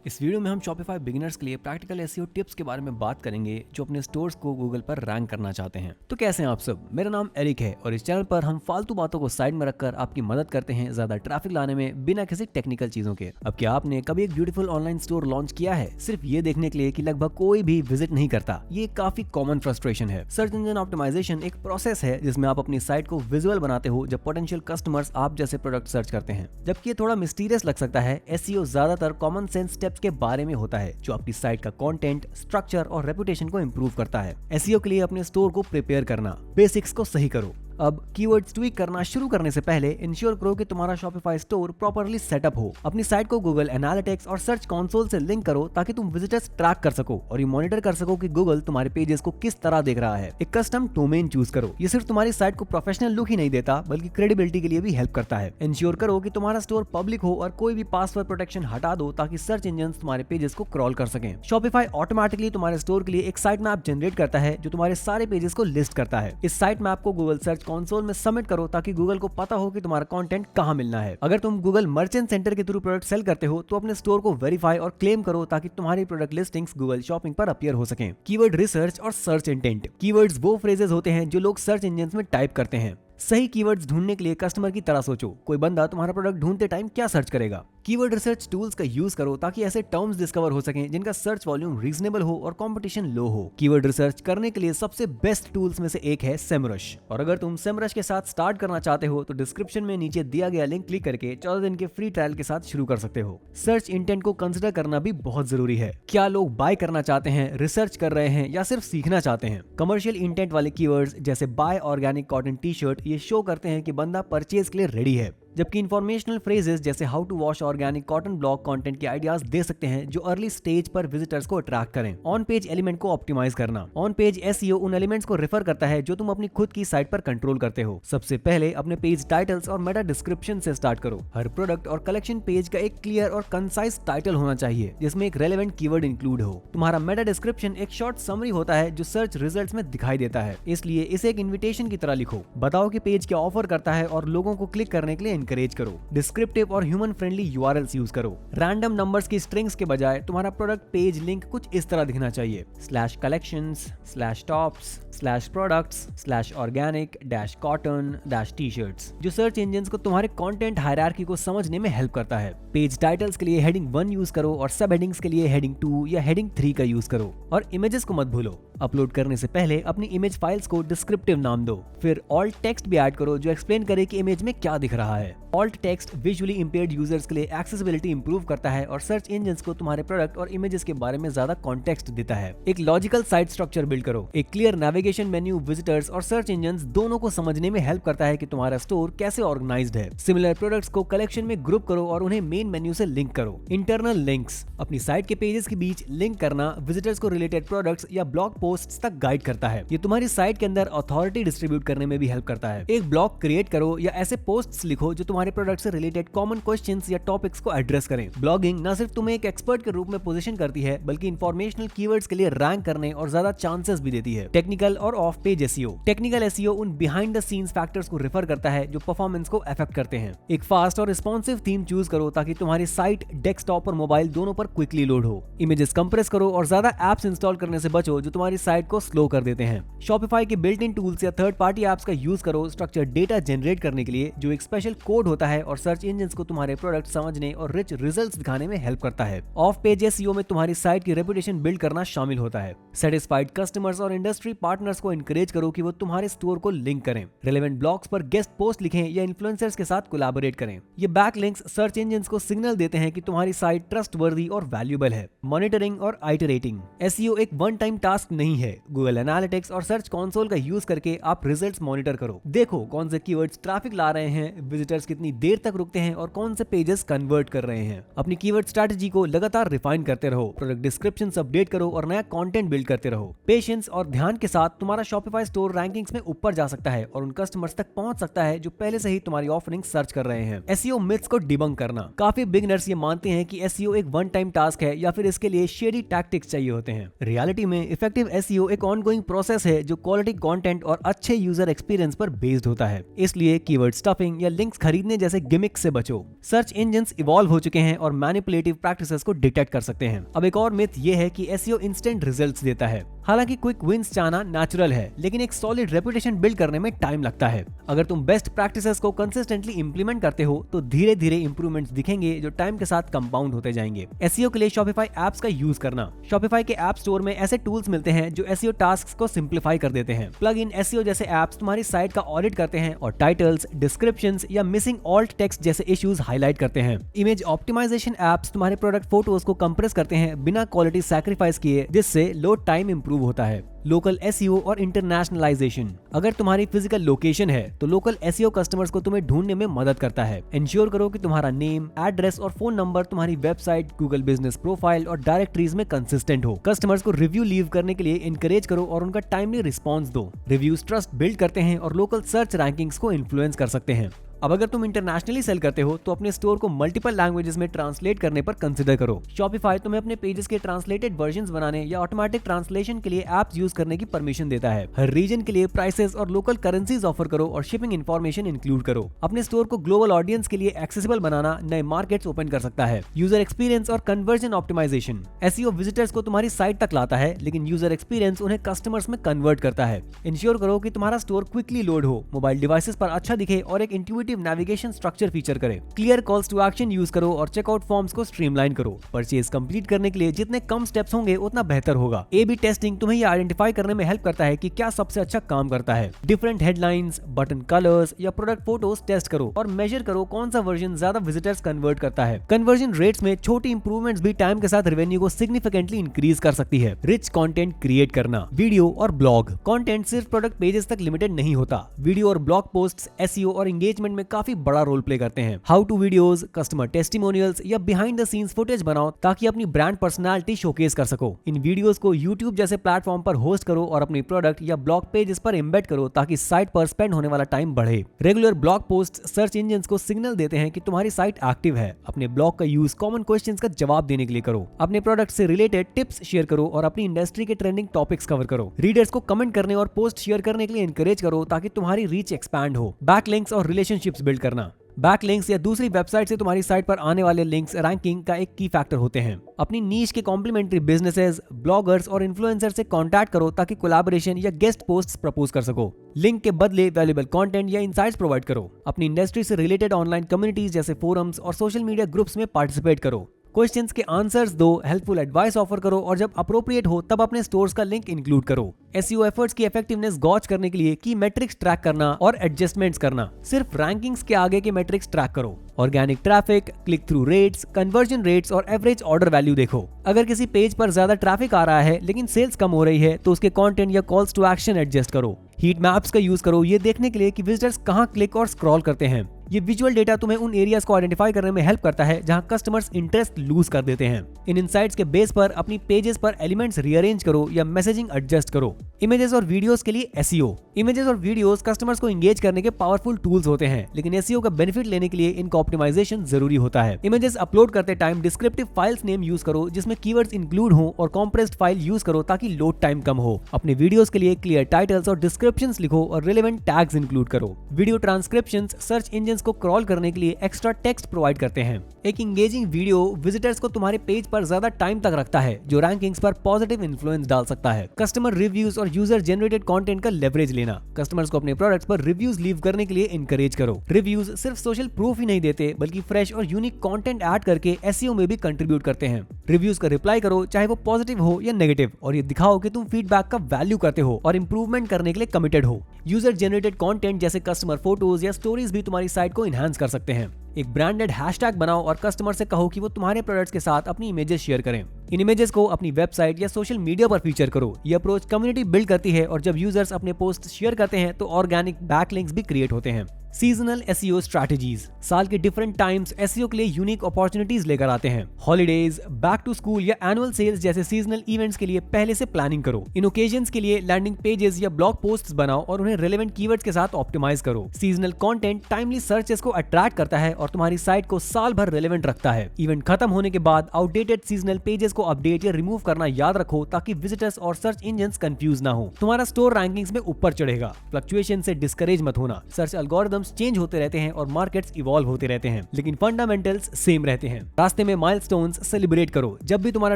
इस वीडियो में हम Shopify बिगिनर्स के लिए प्रैक्टिकल एसईओ टिप्स के बारे में बात करेंगे जो अपने स्टोर्स को गूगल पर रैंक करना चाहते हैं। तो कैसे हैं आप सब? मेरा नाम एरिक है और इस चैनल पर हम फालतू बातों को साइड में रखकर आपकी मदद करते हैं ज्यादा ट्रैफिक लाने में बिना किसी टेक्निकल चीजों के। अब क्या आपने कभी एक ब्यूटीफुल ऑनलाइन स्टोर लॉन्च किया है सिर्फ ये देखने के लिए कि लगभग कोई भी विजिट नहीं करता? ये काफी कॉमन फ्रस्ट्रेशन है। सर्च इंजन ऑप्टिमाइजेशन एक प्रोसेस है जिसमें आप अपनी साइट को विजुअल बनाते हो जब पोटेंशियल कस्टमर्स आप जैसे प्रोडक्ट सर्च करते हैं। जबकि ये थोड़ा मिस्टीरियस लग सकता है, एसईओ ज्यादातर कॉमन सेंस स्टेप्स के बारे में होता है जो आपकी साइट का कंटेंट, स्ट्रक्चर और रेपुटेशन को इंप्रूव करता है। एसईओ के लिए अपने स्टोर को प्रिपेयर करना, बेसिक्स को सही करो। अब कीवर्ड्स ट्वीक करना शुरू करने से पहले इंश्योर करो कि तुम्हारा Shopify स्टोर प्रॉपर्ली सेटअप हो। अपनी साइट को गूगल एनालिटिक्स और सर्च कंसोल से लिंक करो ताकि तुम विजिटर्स ट्रैक कर सको और ये मॉनिटर कर सको कि गूगल तुम्हारे पेजेस को किस तरह देख रहा है। एक कस्टम डोमेन चूज करो। ये सिर्फ तुम्हारी साइट को प्रोफेशनल लुक ही नहीं देता बल्कि क्रेडिबिलिटी के लिए भी हेल्प करता है। इंश्योर करो कि तुम्हारा स्टोर पब्लिक हो और कोई भी पासवर्ड प्रोटेक्शन हटा दो ताकि सर्च इंजन तुम्हारे पेजेस को क्रॉल कर सकें। Shopify ऑटोमेटिकली तुम्हारे स्टोर के लिए एक साइट मैप जनरेट करता है जो तुम्हारे सारे पेजेस को लिस्ट करता है। इस साइट मैप को गूगल सर्च कंसोल में सबमिट करो ताकि गूगल को पता हो कि तुम्हारा कंटेंट कहां मिलना है। अगर तुम गूगल मर्चेंट सेंटर के थ्रू प्रोडक्ट सेल करते हो तो अपने स्टोर को वेरीफाई और क्लेम करो ताकि तुम्हारी प्रोडक्ट लिस्टिंग्स गूगल शॉपिंग पर अपीयर हो सकें। कीवर्ड रिसर्च और सर्च इंटेंट। कीवर्ड्स वो फ्रेजेस होते हैं जो लोग सर्च इंजन्स में टाइप करते हैं। सही कीवर्ड्स ढूंढने के लिए कस्टमर की तरह सोचो। कोई बंदा तुम्हारा प्रोडक्ट ढूंढते टाइम क्या सर्च करेगा? कीवर्ड रिसर्च टूल्स का यूज करो ताकि ऐसे टर्म्स डिस्कवर हो सकें जिनका सर्च वॉल्यूम रीजनेबल हो और कंपटीशन लो हो। कीवर्ड रिसर्च करने के लिए सबसे बेस्ट टूल्स में से एक है सेमरश। और अगर तुम सेमरश के साथ स्टार्ट करना चाहते हो तो डिस्क्रिप्शन में नीचे दिया गया लिंक क्लिक करके 14 दिन के फ्री ट्रायल के साथ शुरू कर सकते हो। सर्च इंटेंट को कंसिडर करना भी बहुत जरूरी है। क्या लोग बाय करना चाहते हैं, रिसर्च कर रहे हैं या सिर्फ सीखना चाहते हैं? कमर्शियल इंटेंट वाले कीवर्ड्स जैसे buy organic cotton T-shirt ये शो करते हैं कि बंदा परचेज के लिए रेडी है, जबकि इंफॉर्मेशनल फ्रेजेस जैसे how to wash organic cotton blog content के आइडियाज दे सकते हैं जो अर्ली स्टेज पर विजिटर्स को अट्रैक्ट करें। ऑन पेज एलिमेंट को ऑप्टिमाइज करना। ऑन पेज एसईओ उन एलिमेंट्स को रेफर करता है जो तुम अपनी खुद की साइट पर कंट्रोल करते हो। सबसे पहले अपने पेज टाइटल्स और मेटा डिस्क्रिप्शन से स्टार्ट करो। हर प्रोडक्ट और कलेक्शन पेज का एक क्लियर और कंसाइज टाइटल होना चाहिए जिसमें एक रेलेवेंट कीवर्ड इंक्लूड हो। तुम्हारा मेटा डिस्क्रिप्शन एक शॉर्ट समरी होता है जो सर्च रिजल्ट्स में दिखाई देता है, इसलिए इसे एक इन्विटेशन की तरह लिखो। बताओ कि पेज क्या ऑफर करता है और लोगों को क्लिक करने के लिए एनकरेज करो। डिस्क्रिप्टिव और ह्यूमन फ्रेंडली यूआरएल्स यूज करो। रैंडम नंबर्स की स्ट्रिंग्स के बजाय तुम्हारा प्रोडक्ट पेज लिंक कुछ इस तरह दिखना चाहिए: /collections, /tops, /products, /organic, -cotton, -t-shirts, जो सर्च इंजन्स को तुम्हारे कंटेंट हायरार्की को समझने में हेल्प करता है। पेज टाइटल्स के लिए हेडिंग 1 यूज करो और सब हेडिंग्स के लिए हेडिंग 2 या हेडिंग 3 का यूज करो। और इमेजेस को मत भूलो। अपलोड करने से पहले अपनी इमेज फाइल्स को डिस्क्रिप्टिव नाम दो। फिर ऑल्ट टेक्स्ट भी ऐड करो जो एक्सप्लेन करे कि इमेज में क्या दिख रहा है। Alt text visually impaired users के लिए एक्सेसिबिलिटी इंप्रूव करता है और सर्च इंजन्स को तुम्हारे प्रोडक्ट और इमेजेस के बारे में ज्यादा कॉन्टेक्स्ट देता है। एक लॉजिकल साइट स्ट्रक्चर बिल्ड करो। एक क्लियर नेविगेशन मेन्यू विजिटर्स और सर्च इंजन्स दोनों को समझने में हेल्प करता है कि तुम्हारा स्टोर कैसे ऑर्गेनाइज्ड है। सिमिलर प्रोडक्ट्स को कलेक्शन में ग्रुप करो और उन्हें मेन मेन्यू से लिंक करो। Internal links. अपनी साइट के पेजेस के बीच लिंक करना विजिटर्स को रिलेटेड प्रोडक्ट्स या ब्लॉग पोस्ट्स तक गाइड करता है। ये तुम्हारी साइट के अंदर अथॉरिटी डिस्ट्रीब्यूट करने में भी हेल्प करता है। एक ब्लॉग क्रिएट करो या ऐसे पोस्ट्स लिखो जो तुम्हारे प्रोडक्ट से रिलेटेड कॉमन क्वेश्चंस या टॉपिक्स को एड्रेस करें। ब्लॉगिंग न सिर्फ तुम्हें एक एक्सपर्ट के रूप में पोजीशन करती है बल्कि इंफॉर्मेशनल कीवर्ड्स के लिए रैंक करने और ज्यादा चांसेस भी देती है। टेक्निकल और of page SEO. Technical SEO उन बिहाइंड द सीन्स फैक्टर्स को रेफर करता है जो परफॉर्मेंस को अफेक्ट करते हैं। एक फास्ट और रिस्पॉन्सिव थीम चूज करो ताकि तुम्हारी साइट डेस्कटॉप और मोबाइल दोनों पर क्विकली लोड हो। इमेजेस कंप्रेस करो और ज्यादा एप्स इंस्टॉल करने से बचो जो तुम्हारी साइट को स्लो कर देते हैं। Shopify के बिल्ट इन टूल्स या थर्ड पार्टी एप्स का यूज करो स्ट्रक्चर डेटा जनरेट करने के लिए जो एक स्पेशल कोड होता है और सर्च इंजन्स को तुम्हारे प्रोडक्ट समझने और रिच रिजल्ट्स दिखाने में हेल्प करता है। ऑफ पेज एसईओ में तुम्हारी साइट की रेपुटेशन बिल्ड करना शामिल होता है। सेटिस्फाइड कस्टमर्स और इंडस्ट्री पार्टनर्स को एनकरेज करो कि वो तुम्हारे स्टोर को लिंक करें। रेलेवेंट ब्लॉग्स पर गेस्ट पोस्ट लिखें या इन्फ्लुएंसर्स के साथ कोलैबोरेट करें। ये बैक लिंक्स सर्च इंजन्स को सिग्नल देते हैं कि तुम्हारी साइट ट्रस्टवर्दी और वैल्यूएबल है। मॉनिटरिंग और आइटरेटिंग। एसईओ एक वन टाइम टास्क नहीं है। गूगल एनालिटिक्स और सर्च कंसोल का यूज करके आप रिजल्ट्स मॉनिटर करो। देखो कौन से कीवर्ड्स ट्रैफिक ला रहे हैं, विजिटर्स कितनी देर तक रुकते हैं और कौन से पेजेस कन्वर्ट कर रहे हैं। अपनी कीवर्ड स्ट्रेटजी को लगातार रिफाइन करते रहो। प्रोडक्ट डिस्क्रिप्शंस अपडेट करो और नया कंटेंट बिल्ड करते रहो। पेशेंस और ध्यान के साथ तुम्हारा Shopify स्टोर रैंकिंग्स में ऊपर जा सकता है और उन कस्टमर्स तक पहुंच सकता है जो पहले से ही तुम्हारी ऑफरिंग सर्च कर रहे हैं। एसईओ मिथ्स को डिबंक करना। काफी बिगिनर्स ये मानते हैं कि एसईओ एक वन टाइम टास्क है या फिर इसके लिए शेडी टैक्टिक्स चाहिए होते हैं। रियलिटी में इफेक्टिव एसईओ एक ऑनगोइंग प्रोसेस है जो क्वालिटी कंटेंट और अच्छे यूजर एक्सपीरियंस पर बेस्ड होता है, इसलिए कीवर्ड स्टफिंग या लिंक्स खरीदने जैसे गिमिक्स से बचो। सर्च इंजन्स इवॉल्व हो चुके हैं और मैनिपुलेटिव प्रैक्टिसेस को डिटेक्ट कर सकते हैं। अब एक और मिथ ये है कि एसईओ इंस्टेंट रिजल्ट्स देता है। हालांकि क्विक विंस चाहना नेचुरल है, लेकिन एक सॉलिड रेपुटेशन बिल्ड करने में टाइम लगता है। अगर तुम बेस्ट प्रैक्टिसेस को कंसिस्टेंटली इंप्लीमेंट करते हो तो धीरे धीरे इंप्रूवमेंट्स दिखेंगे जो टाइम के साथ कंपाउंड होते जाएंगे। एसईओ के लिए शॉपिफाई एप्स का यूज करना। शॉपिफाई के ऐप स्टोर में ऐसे टूल्स मिलते हैं जो एसईओ टास्क्स को सिंप्लीफाई कर देते हैं। प्लग इन एसईओ जैसे ऐप्स तुम्हारी साइट का ऑडिट करते हैं और टाइटल्स, डिस्क्रिप्शंस या मिसिंग ऑल्ट टेक्स्ट जैसे इश्यूज हाईलाइट करते हैं। इमेज ऑप्टिमाइजेशन ऐप्स तुम्हारे प्रोडक्ट फोटोज को कंप्रेस करते हैं बिना क्वालिटी सैक्रिफाइस किए, जिससे लोड टाइम इंप्रूव होता है। लोकल एसईओ और इंटरनेशनलाइजेशन। अगर तुम्हारी फिजिकल लोकेशन है तो लोकल एसईओ कस्टमर्स को तुम्हें ढूंढने में मदद करता है। इंश्योर करो कि तुम्हारा नेम, एड्रेस और फोन नंबर तुम्हारी वेबसाइट, गूगल बिजनेस प्रोफाइल और डायरेक्टरीज में कंसिस्टेंट हो। कस्टमर्स को रिव्यू लीव करने के लिए इंकरेज करो और उनका टाइमली रिस्पॉन्स दो। रिव्यूज ट्रस्ट बिल्ड करते हैं और लोकल सर्च रैंकिंग्स को इन्फ्लुएंस कर सकते हैं। अब अगर तुम इंटरनेशनली सेल करते हो तो अपने स्टोर को मल्टीपल लैंग्वेजेस में ट्रांसलेट करने पर कंसिडर करो। शॉपिफाई तुम्हें अपने पेजेस के ट्रांसलेटेड वर्जन्स बनाने या ऑटोमेटिक ट्रांसलेशन के लिए एप्स यूज करने की परमिशन देता है। हर रीजन के लिए प्राइसेस और लोकल करेंसीज ऑफर करो और शिपिंग इन्फॉर्मेशन इंक्लूड करो। अपने स्टोर को ग्लोबल ऑडियंस के लिए एक्सेसिबल बनाना नए मार्केट्स ओपन कर सकता है। यूजर एक्सपीरियंस और कन्वर्जन ऑप्टिमाइजेशन। एसईओ विजिटर्स को तुम्हारी साइट तक लाता है, लेकिन यूजर एक्सपीरियंस उन्हें कस्टमर्स में कन्वर्ट करता है। इंश्योर करो कि तुम्हारा स्टोर क्विकली लोड हो, मोबाइल डिवाइसेस पर अच्छा दिखे और एक इंट्यूटिव नेविगेशन स्ट्रक्चर फीचर करें। Clear calls to action use करो और चेकआउट फॉर्म्स को स्ट्रीमलाइन करो। परचेज कंप्लीट करने के लिए जितने कम स्टेप्स होंगे उतना बेहतर होगा। ए/बी टेस्टिंग तुम्हें यह आइडेंटिफाई करने में हेल्प करता है कि क्या सबसे अच्छा काम करता है। डिफरेंट हेडलाइंस, बटन कलर्स या प्रोडक्ट फोटोज टेस्ट करो और मेजर करो कौन सा वर्जन ज्यादा विजिटर्स कन्वर्ट करता है। कन्वर्जन रेट्स में छोटी इंप्रूवमेंट्स भी टाइम के साथ रेवेन्यू को सिग्निफिकेंटली इंक्रीज कर सकती है। रिच कंटेंट क्रिएट करना। वीडियो और ब्लॉग कंटेंट सिर्फ प्रोडक्ट पेजेस तक लिमिटेड नहीं होता। वीडियो और ब्लॉग पोस्ट्स एसईओ और एंगेजमेंट में काफी बड़ा रोल प्ले करते हैं। How to videos, customer testimonials या बिहाइंड द सीन्स फुटेज बनाओ ताकि अपनी ब्रांड पर्सनालिटी शोकेस कर सको। इन वीडियोस को यूट्यूब जैसे प्लेटफॉर्म पर होस्ट करो और अपनी प्रोडक्ट या ब्लॉग पेजेस पर एम्बेड करो ताकि साइट पर स्पेंड होने वाला टाइम बढ़े। Regular blog post search engines को सिग्नल देते हैं कि तुम्हारी साइट एक्टिव है। अपने ब्लॉग का यूज कॉमन क्वेश्चंस का जवाब देने के लिए करो। अपने प्रोडक्ट से रिलेटेड टिप्स शेयर करो और अपनी इंडस्ट्री के ट्रेंडिंग टॉपिक्स कवर करो। रीडर्स को कमेंट करने और पोस्ट शेयर करने के लिए एनकरेज करो ताकि तुम्हारी रीच एक्सपैंड हो। बैकलिंक्स और रिलेशनशिप्स बिल्ड करना। बैकलिंक्स या दूसरी वेबसाइट से तुम्हारी साइट पर आने वाले लिंक्स रैंकिंग का एक की फैक्टर होते हैं। अपनी नीश के कॉम्प्लीमेंट्री बिजनेसेस, ब्लॉगर्स और इन्फ्लुएंसर से कांटेक्ट करो ताकि कोलैबोरेशन या गेस्ट पोस्ट्स प्रपोज कर सको। लिंक के बदले वैल्यूएबल कंटेंट या इनसाइट्स प्रोवाइड करो। अपनी इंडस्ट्री से रिलेटेड ऑनलाइन कम्युनिटीज जैसे फोरम्स और सोशल मीडिया ग्रुप्स में पार्टिसिपेट करो। क्वेश्चंस के आंसर्स दो, हेल्पफुल एडवाइस ऑफर करो और जब अप्रोप्रिएट हो तब अपने स्टोर्स का लिंक इंक्लूड करो। एसईओ एफर्ट्स की इफेक्टिवनेस गॉज करने के लिए की मैट्रिक्स ट्रैक करना और एडजस्टमेंट्स करना। सिर्फ रैंकिंग्स के आगे के मैट्रिक्स ट्रैक करो। Organic traffic, click through rates, conversion rates और एवरेज ऑर्डर वैल्यू देखो। अगर किसी पेज पर ज्यादा ट्रैफिक आ रहा है लेकिन सेल्स कम हो रही है तो उसके कंटेंट या कॉल्स टू एक्शन एडजस्ट करो। हीट मैप्स का यूज करो ये देखने के लिए कि विजिटर्स कहां क्लिक और स्क्रॉल करते हैं। ये विजुअल डेटा तुम्हें उन एरियाज को आइडेंटिफाई करने में हेल्प करता है जहां कस्टमर्स इंटरेस्ट लूज कर देते हैं। इन इनसाइट्स के बेस पर अपनी पेजेस पर एलिमेंट्स रीअरेंज करो या मैसेजिंग एडजस्ट करो। इमेजेस और वीडियोस के लिए एसईओ। इमेजेस और वीडियोस कस्टमर्स को एंगेज करने के पावरफुल टूल्स होते हैं, लेकिन एसईओ का बेनिफिट लेने के लिए इनका ऑप्टिमाइजेशन जरूरी होता है। इमेजेस अपलोड करते time descriptive files name use करो जिसमें कीवर्ड्स इंक्लूड हो और कॉम्प्रेस्ड फाइल यूज करो ताकि लोड टाइम कम हो। अपने वीडियोस के लिए क्लियर टाइटल्स और डिस्क्रिप्शंस लिखो और रिलेवेंट टैग्स इंक्लूड करो। वीडियो ट्रांसक्रिप्शंस सर्च इंजन्स को क्रॉल करने के लिए एक्स्ट्रा टेक्स्ट प्रोवाइड करते हैं। एक इंगेजिंग वीडियो विजिटर्स को तुम्हारे पेज पर ज्यादा टाइम तक रखता है जो रैंकिंग्स पर पॉजिटिव इन्फ्लुएंस डाल सकता है। कस्टमर रिव्यूज और यूजर जनरेटेड कंटेंट का लेवरेज लेना। कस्टमर्स को अपने प्रोडक्ट्स पर रिव्यूज लीव करने के लिए इनकरेज करो। रिव्यूज सिर्फ सोशल प्रूफ ही नहीं देते बल्कि फ्रेश और यूनिक कंटेंट ऐड करके एसईओ में भी कंट्रीब्यूट करते हैं। रिव्यूज का रिप्लाई करो चाहे वो पॉजिटिव हो या नेगेटिव और ये दिखाओ कि तुम फीडबैक का वैल्यू करते हो और इंप्रूवमेंट करने के लिए कमिटेड हो। यूजर जनरेटेड कंटेंट जैसे कस्टमर फोटोज या स्टोरीज भी तुम्हारी साइट को इनहांस कर सकते हैं। एक ब्रांडेड हैशटैग बनाओ और कस्टमर से कहो कि वो तुम्हारे प्रोडक्ट्स के साथ अपनी इमेजेस शेयर करें। इन इमेजेस को अपनी वेबसाइट या सोशल मीडिया पर फीचर करो। ये अप्रोच कम्युनिटी बिल्ड करती है और जब यूजर्स अपने पोस्ट शेयर करते हैं तो ऑर्गेनिक बैकलिंक्स भी क्रिएट होते हैं। सीजनल एसईओ स्ट्रैटेजीज साल के डिफरेंट टाइम्स एसईओ के लिए यूनिक अपॉर्चुनिटीज लेकर आते हैं। हॉलीडेज, बैक टू स्कूल या एनुअल सेल्स जैसे सीजनल इवेंट्स के लिए पहले से प्लानिंग करो। इन ओकेजन्स के लिए लैंडिंग पेजेस या ब्लॉग पोस्ट्स बनाओ और उन्हें रेलेवेंट कीवर्ड्स के साथ ऑप्टिमाइज करो। सीजनल कंटेंट टाइमली सर्चेस को अट्रैक्ट करता है और तुम्हारी साइट को साल भर रेलेवेंट रखता है। इवेंट खत्म होने के बाद आउटडेटेड सीजनल पेजेस को अपडेट या रिमूव करना याद रखो ताकि विजिटर्स और सर्च इंजन्स कंफ्यूज ना हो। तुम्हारा स्टोर रैंकिंग्स में ऊपर चढ़ेगा। फ्लक्चुएशन से डिस्करेज मत होना। सर्च एल्गोरिदम्स चेंज होते रहते हैं और मार्केट्स इवॉल्व होते रहते हैं, लेकिन फंडामेंटल्स सेम रहते हैं। रास्ते में माइलस्टोन्स सेलिब्रेट करो। जब भी तुम्हारा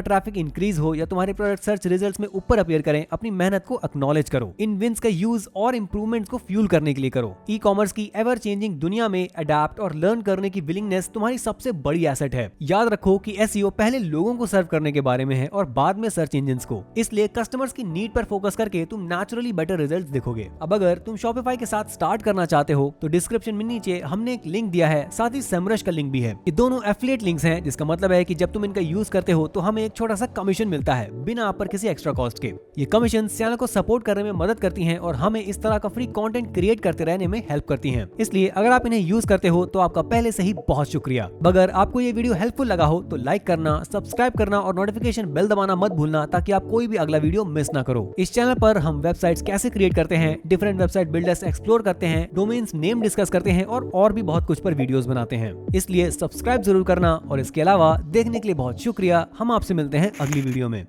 ट्रैफिक इंक्रीज हो या तुम्हारे प्रोडक्ट सर्च रिजल्ट्स में ऊपर अपीयर करें, अपनी मेहनत को एक्नॉलेज करो। इन विंस का यूज और इंप्रूवमेंट्स को फ्यूल करने के लिए करो। ई कॉमर्स की एवर चेंजिंग दुनिया में अडैप्ट और लर्न करने की विलिंगनेस तुम्हारी सबसे बड़ी एसेट है। याद रखो कि एसईओ पहले लोगों को सर्व करने के बारे में है और बाद में सर्च इंजन्स को। इसलिए कस्टमर्स की नीड पर फोकस करके तुम नेचुरली बेटर रिजल्ट्स देखोगे। अब अगर तुम शॉपिफाई के साथ स्टार्ट करना चाहते हो तो डिस्क्रिप्शन में नीचे हमने एक लिंक दिया है, साथ ही सेमरश का लिंक भी है। ये दोनों एफिलिएट लिंक्स हैं, जिसका मतलब है कि जब तुम इनका यूज करते हो तो हमें एक छोटा सा कमीशन मिलता है बिना आप पर किसी एक्स्ट्रा कॉस्ट के। ये कमीशन चैनल को सपोर्ट करने में मदद करती हैं और हमें इस तरह का फ्री कंटेंट क्रिएट करते रहने में हेल्प करती हैं। इसलिए अगर आप इन्हें यूज करते हो तो आपका पहले से ही बहुत शुक्रिया। अगर आपको ये वीडियो हेल्पफुल लगा हो तो लाइक करना, सब्सक्राइब करना और नोटिफिकेशन बेल दबाना मत भूलना ताकि आप कोई भी अगला वीडियो मिस ना करो। इस चैनल पर हम वेबसाइट्स कैसे क्रिएट करते हैं, डिफरेंट वेबसाइट बिल्डर्स एक्सप्लोर करते हैं, डोमेन्स नेम डिस्कस करते हैं और भी बहुत कुछ पर वीडियोस बनाते हैं। इसलिए सब्सक्राइब जरूर करना और इसके अलावा देखने के लिए बहुत शुक्रिया। हम आपसे मिलते हैं अगली वीडियो में।